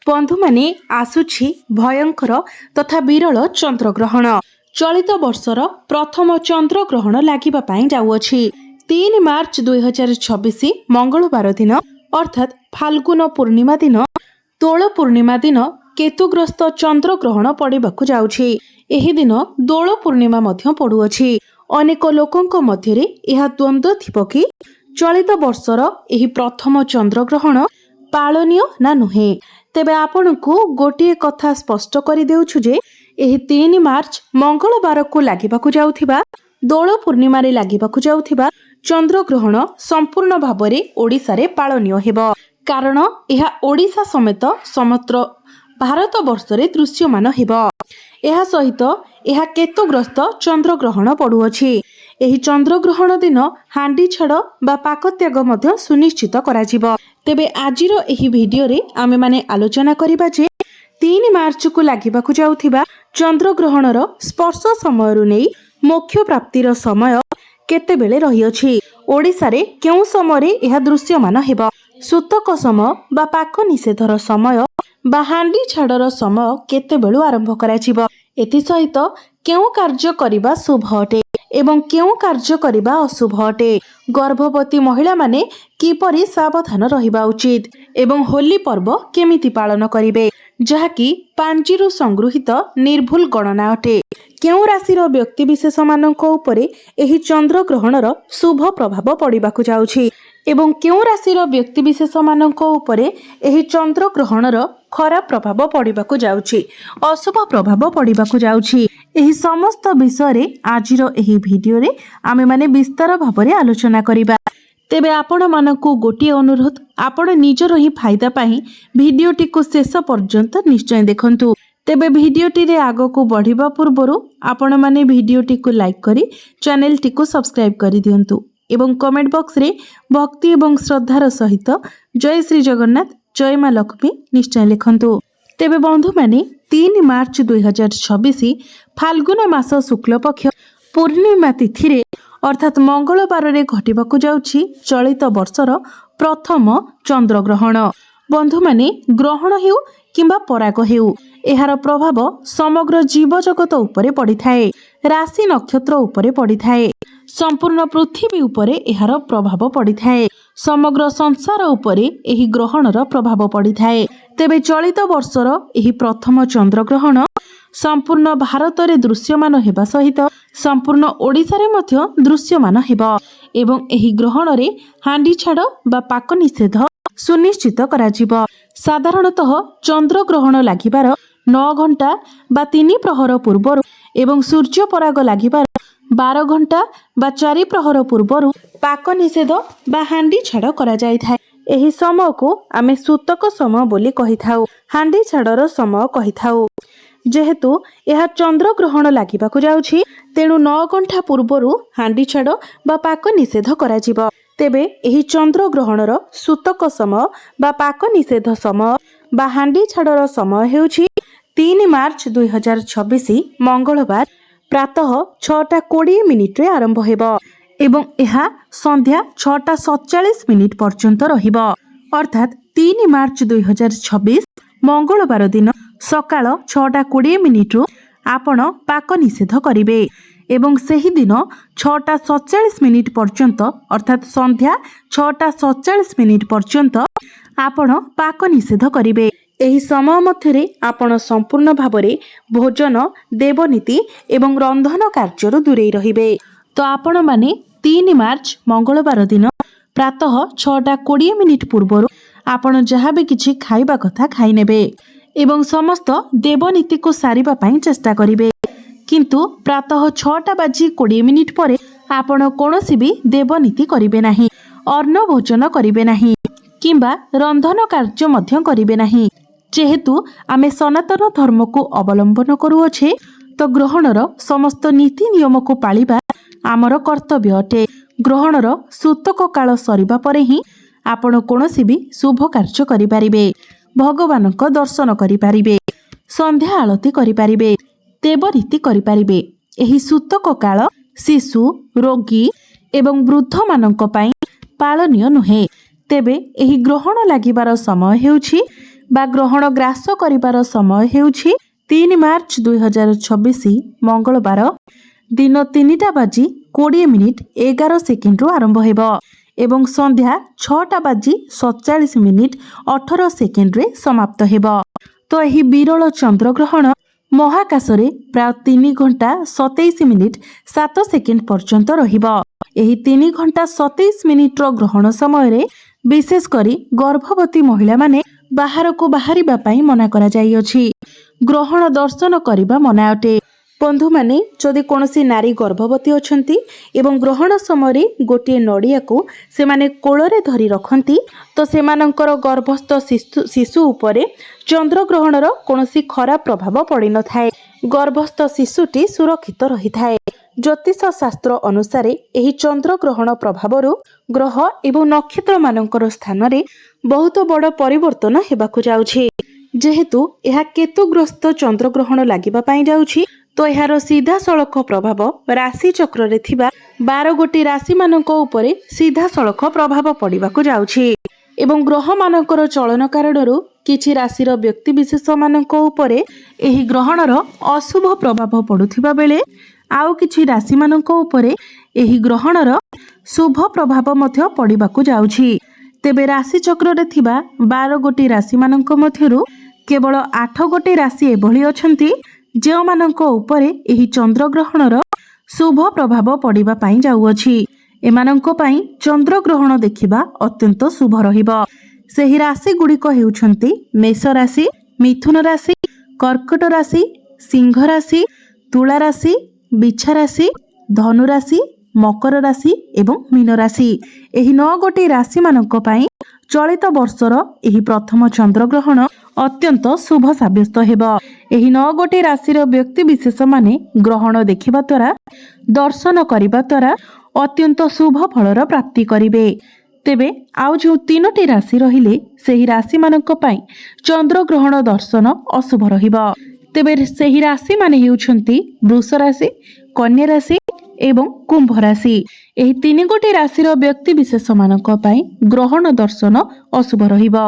बंधु माने आसुछि भयंकर तथा विरल चंद्रग्रहण। चलित वर्षर प्रथम चंद्रग्रहण लागिबा पई जाउअछि। 3 मार्च 2026 मंगलवार दिन अर्थात फाल्गुन पूर्णिमा दिन दोल पूर्णिमा दिन केतुग्रस्त चंद्रग्रहण पड़िबाकु जाउछि। एही दिन दोल पूर्णिमा मध्य पड़ुअछि। अनेक लोकंक मध्यरे एहा द्वंद्व थिबो कि चलित वर्षर एही प्रथम चंद्रग्रहण पालनीय ना नुहे। तेबे आपनकु गोटिए कथा स्पष्ट करि देउछु जे एही 3 मार्च मंगलवार को लागिबाकु जाउथिबा दोल पूर्णिमा रे लागिबाकु जाउथिबा चंद्रग्रहण संपूर्ण भाबरे ओडिसा रे पालनीय हेबो। कारण एहा ओडिसा समेत समग्र भारत वर्ष रे दृश्यमान हेबो। एहा सहित एहा केतुग्रस्त चंद्रग्रहण पड़ुअछि। एही चंद्रग्रहण दिन हांडी छाड़ बा पाकत्याग मध्य सुनिश्चित कराजिबो। तेबे आजिर एही भिडियो रे आमे माने आलोचना करिबा जे 3 मार्च को लागिबाकु जाउथिबा चंद्रग्रहणर स्पर्श समय रु नै मोक्ष प्राप्तिर समय केते बेले रहिअछि। ओडिसा रे केउ समय रे एहा दृश्यमान हेबो। सूतक समय बा पाक निषेधर समय बा हांडी छाड़र समय केते बेलु आरंभ कराजिबो। एथि सहित केउ कार्य करिबा शुभ अटे एवं केउ कार्य करिबा अशुभ अटे। गर्भवती महिला माने किपरि सावधान रहिबा उचित एवं होली पर्व केमिति पालन करिवे जहाँकि पांजीरु संगृहित निर्भुल गणना अटे। केउ राशिर व्यक्ति विशेष मानक उपरे एही चंद्र ग्रहणर शुभ प्रभाव पड़िबाकु जाउछि एवं केउ राशिर व्यक्ति विशेष मानक उपरे एही चंद्र ग्रहणर खराब प्रभाव पड़िबाकु जाउछि, अशुभ प्रभाव पड़िबाकु जाउछि। एही समस्त विषय रे आजिर एही भिडियो रे आमे माने विस्तार भाबरे आलोचना करिबा। तेबे आपण मानकु गोटिए अनुरोध, आपण निजर ही फायदा पाही भिडियोटी को शेष पर्यंत निश्चय देखंतु। तेबे भिडियोटी रे आगो बढ़िबा पूर्वरु आपण माने भिडियोटी को लाइक करी चैनल टी को सब्सक्राइब करि दियंतु एवं कमेंट बॉक्स रे भक्ति एवं श्रद्धार सहित जय श्री जगन्नाथ जय मां लक्ष्मी निश्चय लिखंतु। तेबे बंधु माने 3 मार्च 2026 फाल्गुन मास शुक्ल पक्ष पूर्णिमा तिथि रे अर्थात मंगलवार रे घटिबाकु जाउछि चलित वर्षर प्रथम चंद्रग्रहण। बंधु माने ग्रहण हेउ किंबा पराग हेउ एहार प्रभाव समग्र जीव जगत उपरे पड़ी थाए, राशि नक्षत्र उपरे पड़ी थाए, संपूर्ण पृथ्वी उपरे एहार प्रभाव पड़ी थाए, समग्र संसार उपरे एही ग्रहणर प्रभाव पड़ी थाए। तेबे चलित वर्षर एही प्रथम चंद्रग्रहण संपूर्ण भारत रे दृश्यमान हेबा सहित संपूर्ण ओडिसा रे मध्य दृश्यमान हेबा एवं एही ग्रहण रे हांडी छाड़ बा पाक निषेध सुनिश्चित कराजिबो। साधारणतः चंद्र ग्रहण लागिबार 9 घंटा बा 3 प्रहर पूर्वरु एवं सूर्य पराग लागिबार 12 घंटा बा 4 प्रहर पूर्वरु पाक निषेध बा हांडी छाड़ करा जाय थाए। एही समय को आमे सूतक समय बोली कहि थाउ, हांडी छाड़र समय कहि थाउ। जेहेतु यह चंद्र ग्रहण लागिबाकु जाउछि तेणु 9 घंटा पूर्वरु हांडी छाड़ बा पाक निषेध कराजिबो। तेबे एही चंद्र ग्रहणर सूतक समय बा पाक निषेध समय बा हांडी छाड़र समय हेउछि 3 मार्च 2026 मंगलवार प्रातः 6:20 रे आरंभ हेबो एवं एहा संध्या 6:47 पर्यंत रहिबो। अर्थात 3 मार्च 2026 मंगलवार दिन सकाळ 6:20 रु आपण पाक निषेध करिवे एवं सेही दिन 6:47 पर्यंत अर्थात संध्या 6:47 पर्यंत आपण पाक निषेध करिवे। एही समय मध्यरे आपण संपूर्ण भाबरे भोजन देवनीति एवं रंधन कार्यरु दूरेई रहिबे। तो आपण माने 3 मार्च मंगलवार दिन प्रातः 6:20 पूर्वरु आपण जहाँ भी किछि खाइबा कथा खाइ नेबे एवं समस्त देवनीति को सारिबा पई चेष्टा करिवे। किंतु प्रातः 6:20 परे आपण कोनोसी भी देवनीति करिवे नाही, अन्न भोजन करिवे नाही किंबा रंधन कार्य मध्य करिवे नाही। जेहेतु आमे सनातन धर्म को अवलंबन करूअछे तो ग्रहणर समस्त नीति नियम को पालिबा आमर कर्तव्य अटे। ग्रहणर सूतक काल सरिबा परे ही आपण कोनोसी भी शुभ कार्य करि पारिबे, भगवानक दर्शन करि पारिबे, संध्या आलती करि पारिबे, देवनीति करि पारिबे। एही सूतक काल शिशु, रोगी एवं वृद्ध मानक पई पालनीय नुहे। तेबे एही ग्रहण लागिबार समय हेउछि बा ग्रहण ग्रास करिबार समय हेउछि 3 मार्च 2026 मंगलवार दिन 3:20 11 सेकेंड आरंभ हेबो एवं संध्या 6:47 18 सेकेंड रे समाप्त हेबो। तो एही विरल चंद्रग्रहण महाकाशरे प्राय 3 घंटा 27 मिनिट 7 सेकेंड पर्यंत रहिबो। एही 3 घंटा 27 मिनिट रो ग्रहण समय रे विशेष करी गर्भवती महिला माने बाहर को बाहरिबा पई मना करा जाई अछि। ग्रहण दर्शन करिबा मना अटे। बंधु माने जदि कोनोसी नारी गर्भवती अछंती एवं ग्रहण समय गोटे नड़िया को से माने कोଳରେ धरी रखंती तो सेमानंकर गर्भस्थ शिशु उपरे चंद्रग्रहणर कोनोसी खराब प्रभाव पड़ी न थाए। गर्भस्थ शिशुटी सुरक्षित रही थाए। ज्योतिष शास्त्र अनुसार एही चंद्रग्रहण प्रभावरु ग्रह एवं नक्षत्र मानकर स्थान रे बहुत बड़ परिवर्तन हेबाकु जाउछि। जेहेतु यह केतुग्रस्त चंद्रग्रहण लागिबा पई जाउछि तो यार सीधा सड़क प्रभाव राशि चक्र रे थिबा 12 गोटी राशि मानक उपरे सीधा सड़क प्रभाव पड़िबाकु जाउछि एवं ग्रह मानकर चलन कारणरू किछि राशिर व्यक्ति विशेष मानक उपरे एही ग्रहणर अशुभ प्रभाव पडुथिबा बेले आउ किछि राशि मानक उपरे एही ग्रहणर शुभ प्रभाव मध्य पड़िबाकु जाउछि। तेबे राशि चक्र रे थिबा 12 गोटी राशि मानक मध्यरू केवल 8 गोटी राशि एभली अछंती जो मानक उपरे एही चंद्रग्रहणर शुभ प्रभाव पड़िबा पई जाउअछि। एमानंको पई चंद्रग्रहण देखिबा अत्यंत शुभ रहिबो। सेही राशि गुड़िक हेउछंती मेष राशि, मिथुन राशि, कर्कट राशि, सिंह राशि, तुला राशि, बिछा राशि, धनु राशि, मकर राशि एवं मीन राशि। एही 9 गोटी राशि मानक पई चलित वर्षर एही प्रथम चंद्रग्रहण अत्यंत शुभ साब्यस्त हेबो। एही 9 गोटी राशिर व्यक्ति विशेष माने ग्रहण देखिबा द्वारा दर्शन करिबा द्वारा अत्यंत शुभ फलर प्राप्ति करिवे। तेबे आउ जो 3टी राशि रहिले सेही राशि मानक पई चंद्रग्रहण दर्शन अशुभ रहिबो। तेबे सेही राशि माने हेउछंती वृष राशि, कन्या राशि एवं कुंभ राशि। एही 3 गोटी राशिर व्यक्ति विशेष मानक पई ग्रहण दर्शन अशुभ रहिबो।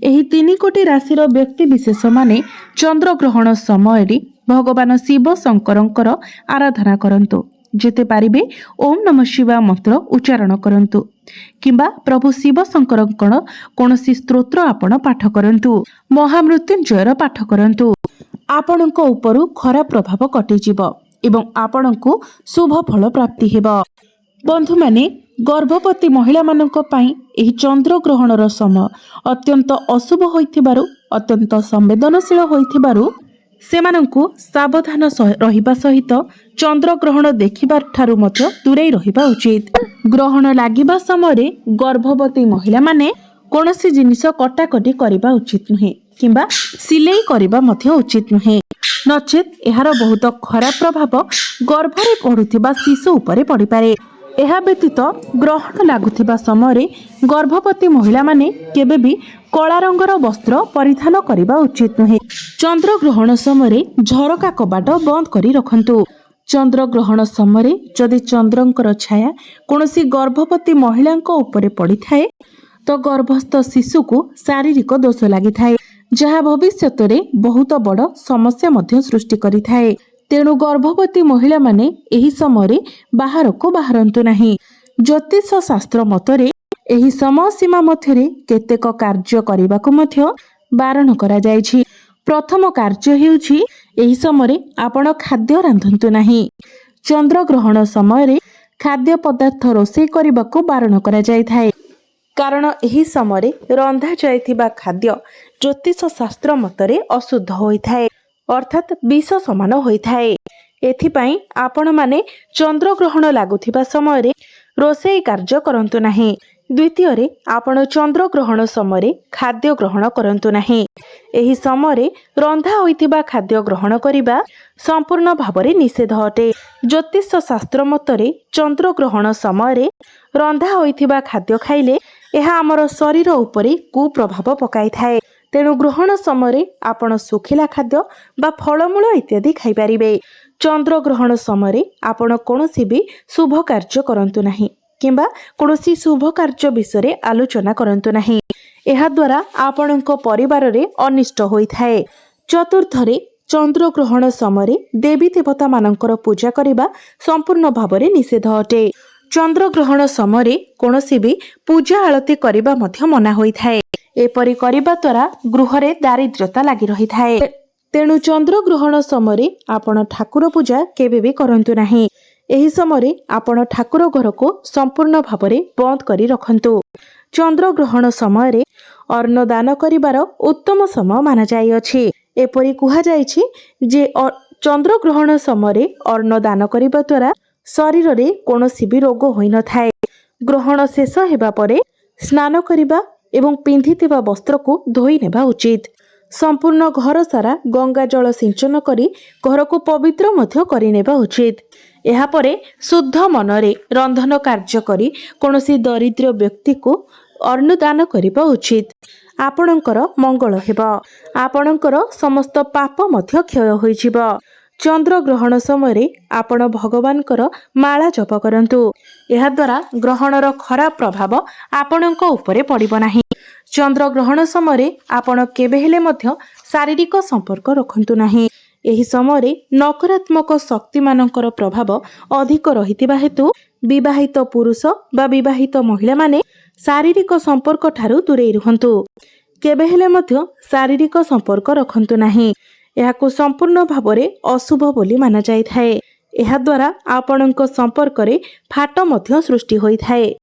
एही 3 गोटी राशिर व्यक्ति विशेष माने चंद्रग्रहण समय रे भगवान शिव शंकरंकर आराधना करंतु। जेते पारिबे ओम नमः शिवाय मंत्र उच्चारण करंतु किंबा प्रभु शिव शंकरंकर कोनोसी स्तोत्र आपण पाठ करंतु। महामृत्युंजयर पाठ करंतु। आपणको उपरु खराब प्रभाव कटि जिवो एवं आपणको शुभ फल प्राप्ति हेबो। बंधु माने गर्भवती महिला मानक पई एही चंद्रग्रहणर समय अत्यंत अशुभ होइथिबारु अत्यंत संवेदनशील होइथिबारु सेमानंकु सावधान रहिबा सहित चंद्रग्रहण देखिबार ठारु मध्य दूरै रहिबा उचित। ग्रहण लागिबा समय गर्भवती महिला माने कोनोसी जिनिस कटाकटी करिबा उचित नुहे किंबा सिलाई करिबा मध्य उचित नुहे नचेत एहार बहुत खराब प्रभाव गर्भरे पड़ुथिबा शिशु उपरे पड़ी पारे। एहा व्यतीत ग्रहण लागुथिबा समय गर्भवती महिला माने केबे भी कला रंगर वस्त्र परिधान करिबा उचित नुहे। चंद्रग्रहण समय झरका कबाट बंद करी रखंतु। चंद्रग्रहण समय जदि चंद्रंकर छाया कोनोसी गर्भवती महिलांक उपरे पड़ी थाए तो गर्भस्थ शिशु को शारीरिक दोष लागि थाए जहा भविष्यत रे बहुत बड़ समस्या मध्य सृष्टि करि थाए। तेणु गर्भवती महिला माने एही समय बाहर को बाहरंतु नाही। ज्योतिष शास्त्र मतरे एही समय सीमा मध्यरे केतेक कार्य करिबाकु मध्य बारण करा जायछि। प्रथम कार्य हेउछि एही समय आपण खाद्य रांधंतु नाही। चंद्रग्रहण समय खाद्य पदार्थ रोषेई करिबाकु बारण करा जाय थाए कारण एही समय रंधा जायथिबा खाद्य ज्योतिष शास्त्र मतरे अशुद्ध होइथाए अर्थात विष समान होइथाए। एथिपाई आपण माने चंद्रग्रहण लागुथिबा समय रोषेई कार्य करंतु नाही। द्वितीय रे आपण चंद्रग्रहण समय खाद्य ग्रहण करंतु नाही। एही समय रंधा होइथिबा खाद्य ग्रहण करिबा संपूर्ण भावरे निषेध अटे। ज्योतिष शास्त्र मतरे चंद्रग्रहण समय रंधा होइथिबा खाद्य खाइले यह आमर शरीर उपरे कुप्रभाव पकाई थाए। तेणु ग्रहण समय आपण सुखिला खाद्य बा फलमूल इत्यादि खाई पारिबे। चंद्रग्रहण समय आपण कोनोसी भी शुभ कार्य करंतु नाही किंबा कोनोसी शुभ कार्य विषय आलोचना करंतु नाही। एहाद्वारा आपणଙ୍କ परिवार रे अनिष्ट होइथाए। चतुर्थरे चंद्रग्रहण समय देवी देवता मानकर पूजा करने संपूर्ण भाव में निषेध अटे। चंद्रग्रहण समय कौनसी भी पूजा आलती करने मना होइथाए। एपरि करने द्वारा गृह रे दारिद्र्यता लगी रही थाए। तेणु चंद्रग्रहण समय आपण ठाकुर पूजा केबे भी करंतु नाही। एही समय आपण ठाकुर घर को संपूर्ण भाव में बंद करी रखंतु। चंद्रग्रहण समय अन्न दान करिवार उत्तम समय माना जाइअछि। एपरि कुहा जाइछि जे चंद्रग्रहण समय अन्न दान करिबा द्वारा शरीर रे कोनोसी भी रोग होई न थाए। ग्रहण शेष हेबा परे स्नान करिबा एवं पिंधिथिबा वस्त्र को धोई नेबा उचित। संपूर्ण घर सारा गंगा जल सिंचन करी घर को पवित्र मध्य करि नेबा उचित। एहा परे शुद्ध मनरे रंधन कार्य करी कोनोसी दरिद्र व्यक्ति को अन्न दान करिबा उचित। आपणकर मंगल हेब। आपणकर समस्त पाप मध्य क्षय होइजिब। चंद्रग्रहण समय आपण भगवानकर माला जप करंतु। एहा द्वारा ग्रहणर खराब प्रभाव आपणक उपरे पड़िबो नाही। चंद्रग्रहण समय आपण केबे हेले मध्य शारीरिक संपर्क रखंतु नाही। एही समय नकारात्मक शक्ति मानकर प्रभाव अधिक रहितिबा हेतु विवाहित पुरुष बा विवाहित महिला माने शारीरिक संपर्क ठारू दूरे रुहंतु। केबे हेले मध्य शारीरिक संपर्क रखंतु नाही। एहाकु संपूर्ण भाव में अशुभ बोली माना जाई थाए। एहा द्वारा आपणक संपर्क रे फाट मध्य सृष्टि होई थाए।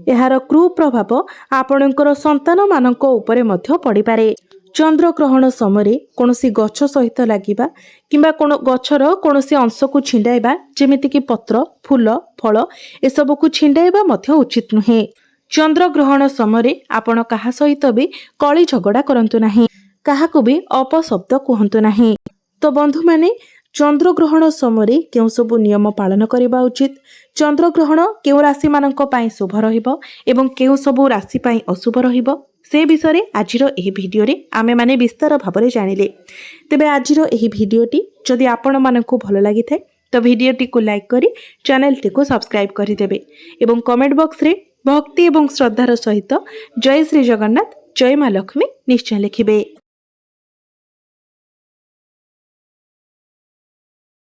एहार कुप्रभाव आपणकर संतान मानक उपरे मध्य पड़ी पारे। चंद्रग्रहण समय कोनोसी गछ सहित लागिबा किंबा कोनो गछर कोनोसी अंश को छिंडाइबा जेमिति कि पत्र फूल फल एसबू को छिंडाइबा मध्य उचित नुहे। चंद्रग्रहण समय आपण कहा सहित भी कली झगड़ा करंतु नाही। काहाकु भी अपशब्द कहंतु नाही। तो बंधु माने चंद्रग्रहण समय केउ सबु नियम पालन करबा उचित। चंद्रग्रहण केउ राशि मानक पई शुभ रहिबो एवं केउ सबु राशि पई अशुभ रहिबो से विषय रे आजिरो एही भिडियो रे आमे माने विस्तार भाबरे जानिले। तेबे आजिरो एही भिडियोटी जदि आपण मानकु भलो लागि थाए तो भिडियोटी को लाइक करी चैनल टी को सब्सक्राइब करि देबे एवं कमेंट बॉक्स रे भक्ति एवं श्रद्धार सहित जय श्री जगन्नाथ जय मां लक्ष्मी निश्चय लिखिबे।